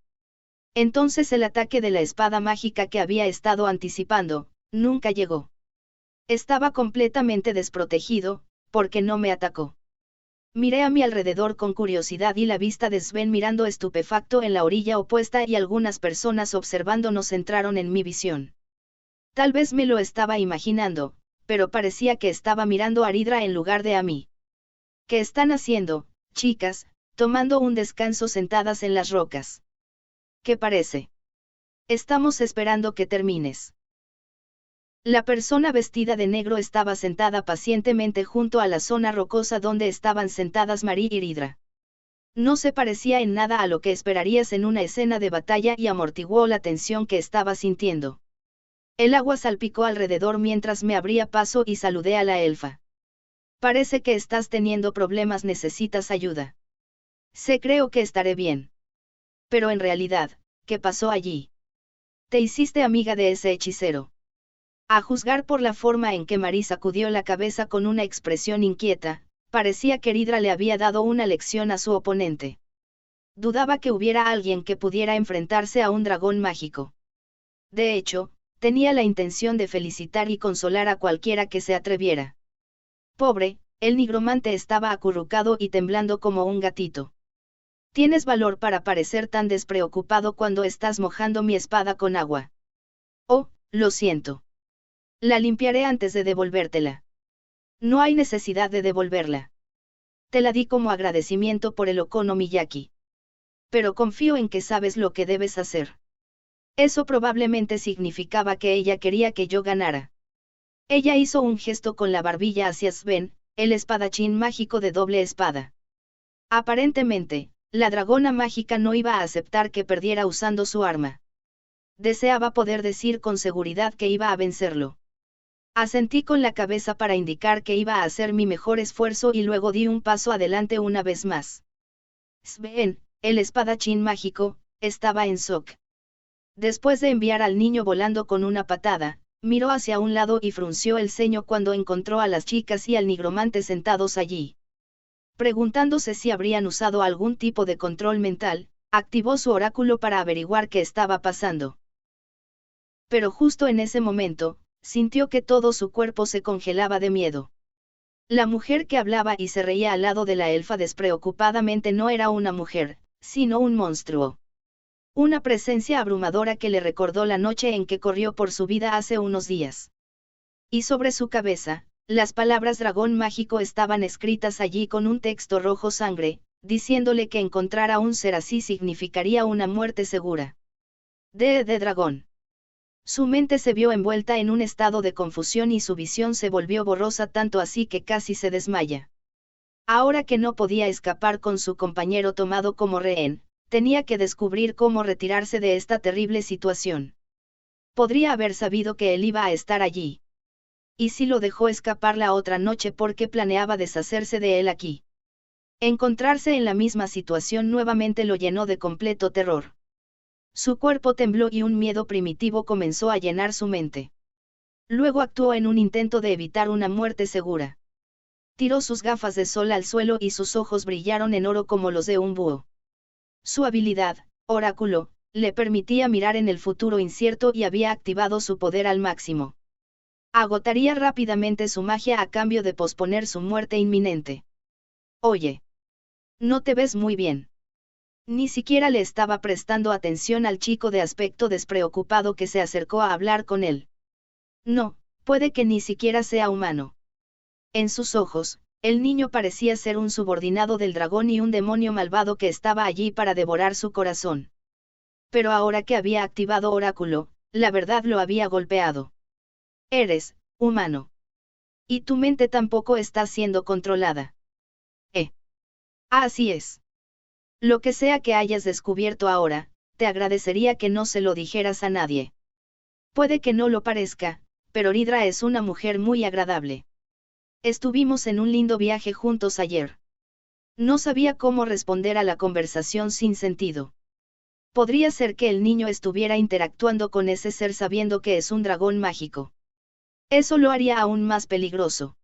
Entonces el ataque de la espada mágica que había estado anticipando, nunca llegó. Estaba completamente desprotegido, porque no me atacó. Miré a mi alrededor con curiosidad y la vista de Sven mirando estupefacto en la orilla opuesta y algunas personas observándonos entraron en mi visión. Tal vez me lo estaba imaginando, pero parecía que estaba mirando a Hydra en lugar de a mí. ¿Qué están haciendo, chicas, tomando un descanso sentadas en las rocas? ¿Qué parece? Estamos esperando que termines. La persona vestida de negro estaba sentada pacientemente junto a la zona rocosa donde estaban sentadas Marie y Hydra. No se parecía en nada a lo que esperarías en una escena de batalla y amortiguó la tensión que estaba sintiendo. El agua salpicó alrededor mientras me abría paso y saludé a la elfa. Parece que estás teniendo problemas, ¿necesitas ayuda? Creo que estaré bien. Pero en realidad, ¿qué pasó allí? Te hiciste amiga de ese hechicero. A juzgar por la forma en que Marie sacudió la cabeza con una expresión inquieta, parecía que Hydra le había dado una lección a su oponente. Dudaba que hubiera alguien que pudiera enfrentarse a un dragón mágico. De hecho, tenía la intención de felicitar y consolar a cualquiera que se atreviera. Pobre, el nigromante estaba acurrucado y temblando como un gatito. Tienes valor para parecer tan despreocupado cuando estás mojando mi espada con agua. Oh, lo siento. La limpiaré antes de devolvértela. No hay necesidad de devolverla. Te la di como agradecimiento por el okonomiyaki. Pero confío en que sabes lo que debes hacer. Eso probablemente significaba que ella quería que yo ganara. Ella hizo un gesto con la barbilla hacia Sven, el espadachín mágico de doble espada. Aparentemente, la dragona mágica no iba a aceptar que perdiera usando su arma. Deseaba poder decir con seguridad que iba a vencerlo. Asentí con la cabeza para indicar que iba a hacer mi mejor esfuerzo y luego di un paso adelante una vez más. Sven, el espadachín mágico, estaba en shock. Después de enviar al niño volando con una patada, miró hacia un lado y frunció el ceño cuando encontró a las chicas y al nigromante sentados allí. Preguntándose si habrían usado algún tipo de control mental, activó su oráculo para averiguar qué estaba pasando. Pero justo en ese momento, sintió que todo su cuerpo se congelaba de miedo. La mujer que hablaba y se reía al lado de la elfa despreocupadamente no era una mujer, sino un monstruo. Una presencia abrumadora que le recordó la noche en que corrió por su vida hace unos días. Y sobre su cabeza, las palabras dragón mágico estaban escritas allí con un texto rojo sangre, diciéndole que encontrar a un ser así significaría una muerte segura. De dragón. Su mente se vio envuelta en un estado de confusión y su visión se volvió borrosa tanto así que casi se desmaya. Ahora que no podía escapar con su compañero tomado como rehén, tenía que descubrir cómo retirarse de esta terrible situación. Podría haber sabido que él iba a estar allí. ¿Y si lo dejó escapar la otra noche porque planeaba deshacerse de él aquí? Encontrarse en la misma situación nuevamente lo llenó de completo terror. Su cuerpo tembló y un miedo primitivo comenzó a llenar su mente. Luego actuó en un intento de evitar una muerte segura. Tiró sus gafas de sol al suelo y sus ojos brillaron en oro como los de un búho. Su habilidad, oráculo, le permitía mirar en el futuro incierto y había activado su poder al máximo. Agotaría rápidamente su magia a cambio de posponer su muerte inminente. Oye. No te ves muy bien. Ni siquiera le estaba prestando atención al chico de aspecto despreocupado que se acercó a hablar con él. No, puede que ni siquiera sea humano. En sus ojos, el niño parecía ser un subordinado del dragón y un demonio malvado que estaba allí para devorar su corazón. Pero ahora que había activado oráculo, la verdad lo había golpeado. Eres, humano. Y tu mente tampoco está siendo controlada. Así es. Lo que sea que hayas descubierto ahora, te agradecería que no se lo dijeras a nadie. Puede que no lo parezca, pero Hydra es una mujer muy agradable. Estuvimos en un lindo viaje juntos ayer. No sabía cómo responder a la conversación sin sentido. Podría ser que el niño estuviera interactuando con ese ser sabiendo que es un dragón mágico. Eso lo haría aún más peligroso.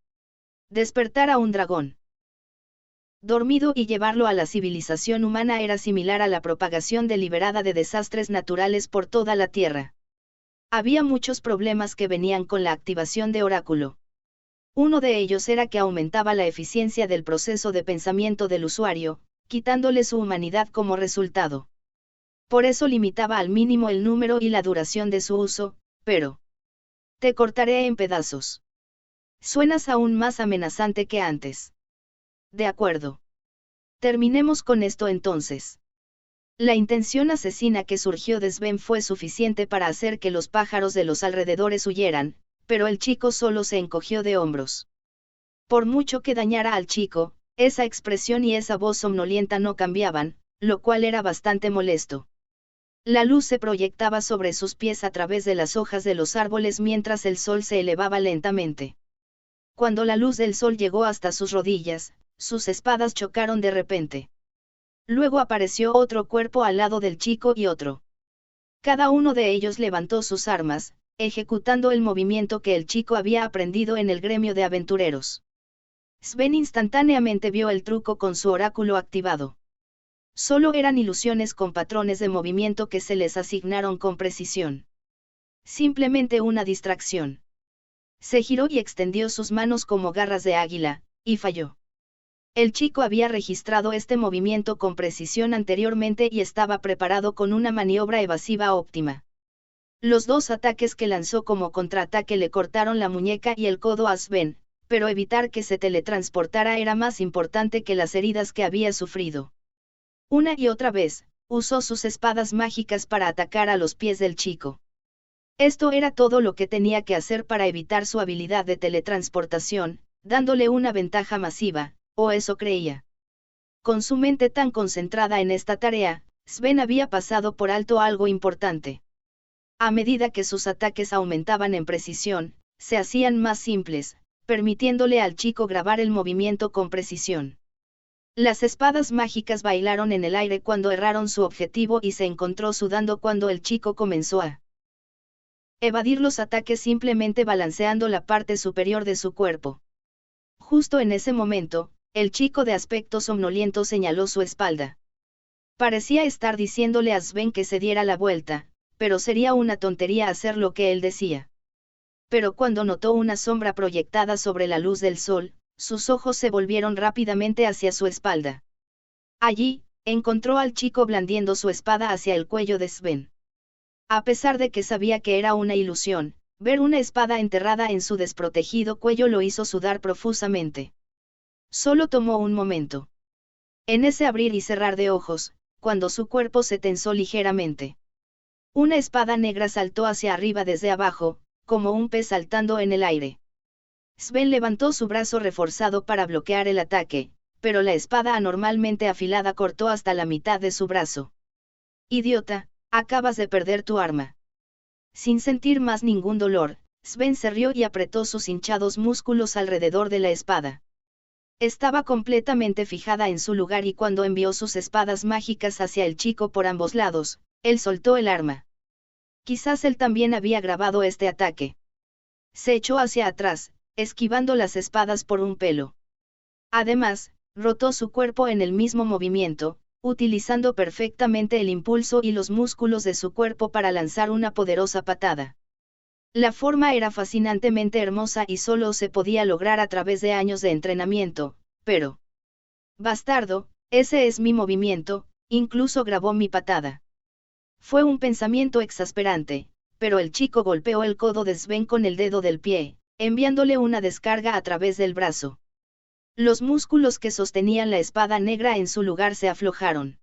Despertar a un dragón dormido y llevarlo a la civilización humana era similar a la propagación deliberada de desastres naturales por toda la Tierra. Había muchos problemas que venían con la activación de oráculo. Uno de ellos era que aumentaba la eficiencia del proceso de pensamiento del usuario, quitándole su humanidad como resultado. Por eso limitaba al mínimo el número y la duración de su uso, pero... Te cortaré en pedazos. Suenas aún más amenazante que antes. De acuerdo. Terminemos con esto entonces. La intención asesina que surgió de Sven fue suficiente para hacer que los pájaros de los alrededores huyeran, pero el chico solo se encogió de hombros. Por mucho que dañara al chico, esa expresión y esa voz somnolienta no cambiaban, lo cual era bastante molesto. La luz se proyectaba sobre sus pies a través de las hojas de los árboles mientras el sol se elevaba lentamente. Cuando la luz del sol llegó hasta sus rodillas, sus espadas chocaron de repente. Luego apareció otro cuerpo al lado del chico y otro. Cada uno de ellos levantó sus armas, ejecutando el movimiento que el chico había aprendido en el gremio de aventureros. Sven instantáneamente vio el truco con su oráculo activado. Solo eran ilusiones con patrones de movimiento que se les asignaron con precisión. Simplemente una distracción. Se giró y extendió sus manos como garras de águila, y falló. El chico había registrado este movimiento con precisión anteriormente y estaba preparado con una maniobra evasiva óptima. Los dos ataques que lanzó como contraataque le cortaron la muñeca y el codo a Sven, pero evitar que se teletransportara era más importante que las heridas que había sufrido. Una y otra vez, usó sus espadas mágicas para atacar a los pies del chico. Esto era todo lo que tenía que hacer para evitar su habilidad de teletransportación, dándole una ventaja masiva, o eso creía. Con su mente tan concentrada en esta tarea, Sven había pasado por alto algo importante. A medida que sus ataques aumentaban en precisión, se hacían más simples, permitiéndole al chico grabar el movimiento con precisión. Las espadas mágicas bailaron en el aire cuando erraron su objetivo y se encontró sudando cuando el chico comenzó a evadir los ataques simplemente balanceando la parte superior de su cuerpo. Justo en ese momento, el chico de aspecto somnoliento señaló su espalda. Parecía estar diciéndole a Sven que se diera la vuelta, pero sería una tontería hacer lo que él decía. Pero cuando notó una sombra proyectada sobre la luz del sol, sus ojos se volvieron rápidamente hacia su espalda. Allí, encontró al chico blandiendo su espada hacia el cuello de Sven. A pesar de que sabía que era una ilusión, ver una espada enterrada en su desprotegido cuello lo hizo sudar profusamente. Solo tomó un momento. En ese abrir y cerrar de ojos, cuando su cuerpo se tensó ligeramente. Una espada negra saltó hacia arriba desde abajo, como un pez saltando en el aire. Sven levantó su brazo reforzado para bloquear el ataque, pero la espada anormalmente afilada cortó hasta la mitad de su brazo. Idiota, acabas de perder tu arma. Sin sentir más ningún dolor, Sven se rió y apretó sus hinchados músculos alrededor de la espada. Estaba completamente fijada en su lugar y cuando envió sus espadas mágicas hacia el chico por ambos lados, él soltó el arma. Quizás él también había grabado este ataque. Se echó hacia atrás, esquivando las espadas por un pelo. Además, rotó su cuerpo en el mismo movimiento, utilizando perfectamente el impulso y los músculos de su cuerpo para lanzar una poderosa patada. La forma era fascinantemente hermosa y solo se podía lograr a través de años de entrenamiento, pero... Bastardo, ese es mi movimiento, incluso grabó mi patada. Fue un pensamiento exasperante, pero el chico golpeó el codo de Sven con el dedo del pie, enviándole una descarga a través del brazo. Los músculos que sostenían la espada negra en su lugar se aflojaron.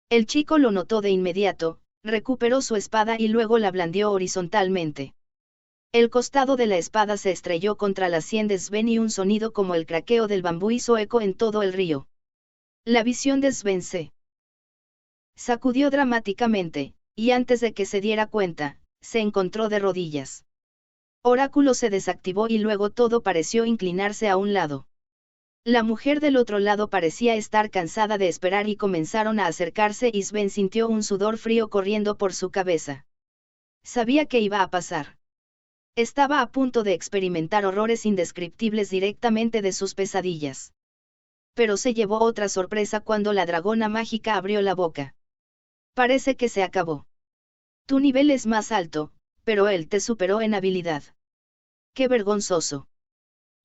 El chico lo notó de inmediato, recuperó su espada y luego la blandió horizontalmente. El costado de la espada se estrelló contra la sien de Sven y un sonido como el craqueo del bambú hizo eco en todo el río. La visión de Sven se sacudió dramáticamente, y antes de que se diera cuenta, se encontró de rodillas. Oráculo se desactivó y luego todo pareció inclinarse a un lado. La mujer del otro lado parecía estar cansada de esperar y comenzaron a acercarse y Sven sintió un sudor frío corriendo por su cabeza. Sabía que iba a pasar. Estaba a punto de experimentar horrores indescriptibles directamente de sus pesadillas. Pero se llevó otra sorpresa cuando la dragona mágica abrió la boca. Parece que se acabó. Tu nivel es más alto, pero él te superó en habilidad. ¡Qué vergonzoso!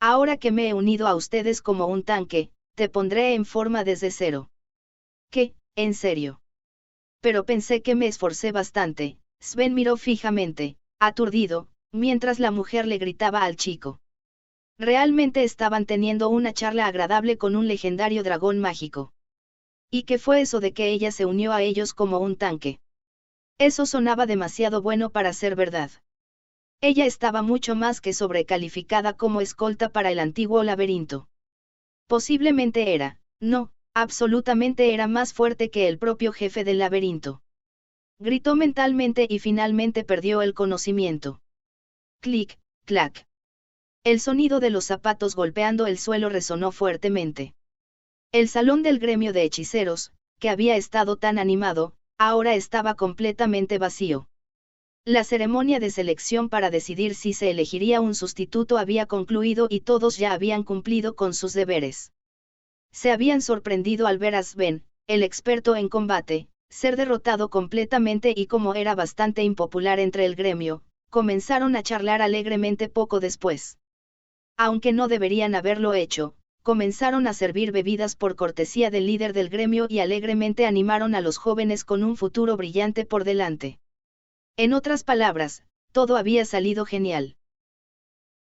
Ahora que me he unido a ustedes como un tanque, te pondré en forma desde cero. ¿Qué, en serio? Pero pensé que me esforcé bastante. Sven miró fijamente, aturdido, mientras la mujer le gritaba al chico. Realmente estaban teniendo una charla agradable con un legendario dragón mágico. ¿Y qué fue eso de que ella se unió a ellos como un tanque? Eso sonaba demasiado bueno para ser verdad. Ella estaba mucho más que sobrecalificada como escolta para el antiguo laberinto. Posiblemente era, no, absolutamente era más fuerte que el propio jefe del laberinto. Gritó mentalmente y finalmente perdió el conocimiento. Clic, clac. El sonido de los zapatos golpeando el suelo resonó fuertemente. El salón del gremio de hechiceros, que había estado tan animado, ahora estaba completamente vacío. La ceremonia de selección para decidir si se elegiría un sustituto había concluido y todos ya habían cumplido con sus deberes. Se habían sorprendido al ver a Sven, el experto en combate, ser derrotado completamente y como era bastante impopular entre el gremio, comenzaron a charlar alegremente poco después. Aunque no deberían haberlo hecho, comenzaron a servir bebidas por cortesía del líder del gremio y alegremente animaron a los jóvenes con un futuro brillante por delante. En otras palabras, todo había salido genial.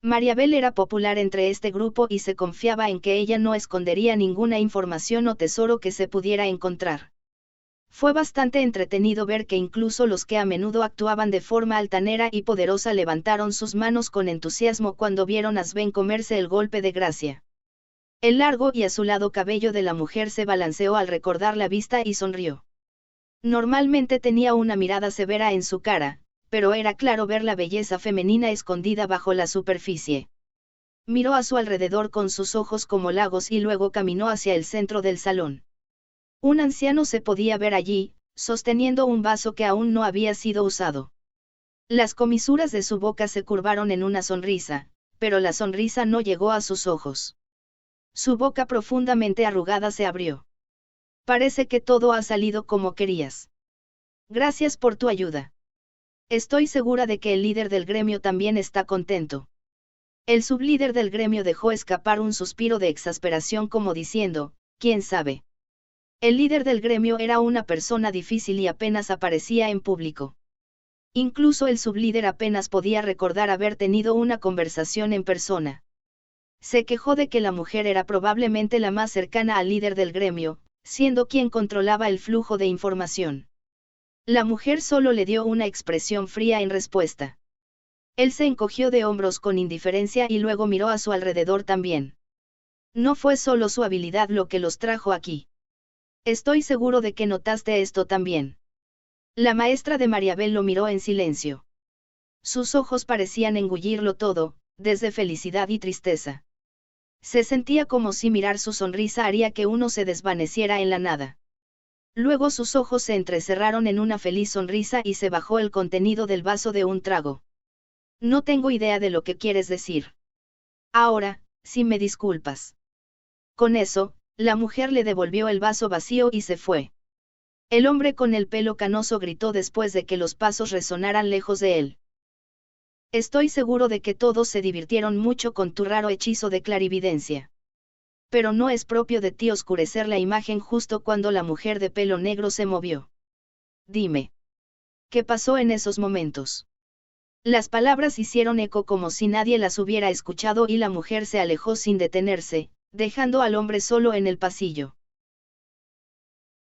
Mariabel era popular entre este grupo y se confiaba en que ella no escondería ninguna información o tesoro que se pudiera encontrar. Fue bastante entretenido ver que incluso los que a menudo actuaban de forma altanera y poderosa levantaron sus manos con entusiasmo cuando vieron a Sven comerse el golpe de gracia. El largo y azulado cabello de la mujer se balanceó al recordar la vista y sonrió. Normalmente tenía una mirada severa en su cara, pero era claro ver la belleza femenina escondida bajo la superficie. Miró a su alrededor con sus ojos como lagos y luego caminó hacia el centro del salón. Un anciano se podía ver allí, sosteniendo un vaso que aún no había sido usado. Las comisuras de su boca se curvaron en una sonrisa, pero la sonrisa no llegó a sus ojos. Su boca profundamente arrugada se abrió. Parece que todo ha salido como querías. Gracias por tu ayuda. Estoy segura de que el líder del gremio también está contento. El sublíder del gremio dejó escapar un suspiro de exasperación como diciendo, ¿quién sabe? El líder del gremio era una persona difícil y apenas aparecía en público. Incluso el sublíder apenas podía recordar haber tenido una conversación en persona. Se quejó de que la mujer era probablemente la más cercana al líder del gremio, siendo quien controlaba el flujo de información. La mujer solo le dio una expresión fría en respuesta. Él se encogió de hombros con indiferencia y luego miró a su alrededor también. No fue solo su habilidad lo que los trajo aquí. Estoy seguro de que notaste esto también. La maestra de Mariabel lo miró en silencio. Sus ojos parecían engullirlo todo, desde felicidad y tristeza. Se sentía como si mirar su sonrisa haría que uno se desvaneciera en la nada. Luego sus ojos se entrecerraron en una feliz sonrisa y se bajó el contenido del vaso de un trago. No tengo idea de lo que quieres decir. Ahora, si me disculpas. Con eso, la mujer le devolvió el vaso vacío y se fue. El hombre con el pelo canoso gritó después de que los pasos resonaran lejos de él. Estoy seguro de que todos se divirtieron mucho con tu raro hechizo de clarividencia. Pero no es propio de ti oscurecer la imagen justo cuando la mujer de pelo negro se movió. Dime. ¿Qué pasó en esos momentos? Las palabras hicieron eco como si nadie las hubiera escuchado y la mujer se alejó sin detenerse, dejando al hombre solo en el pasillo.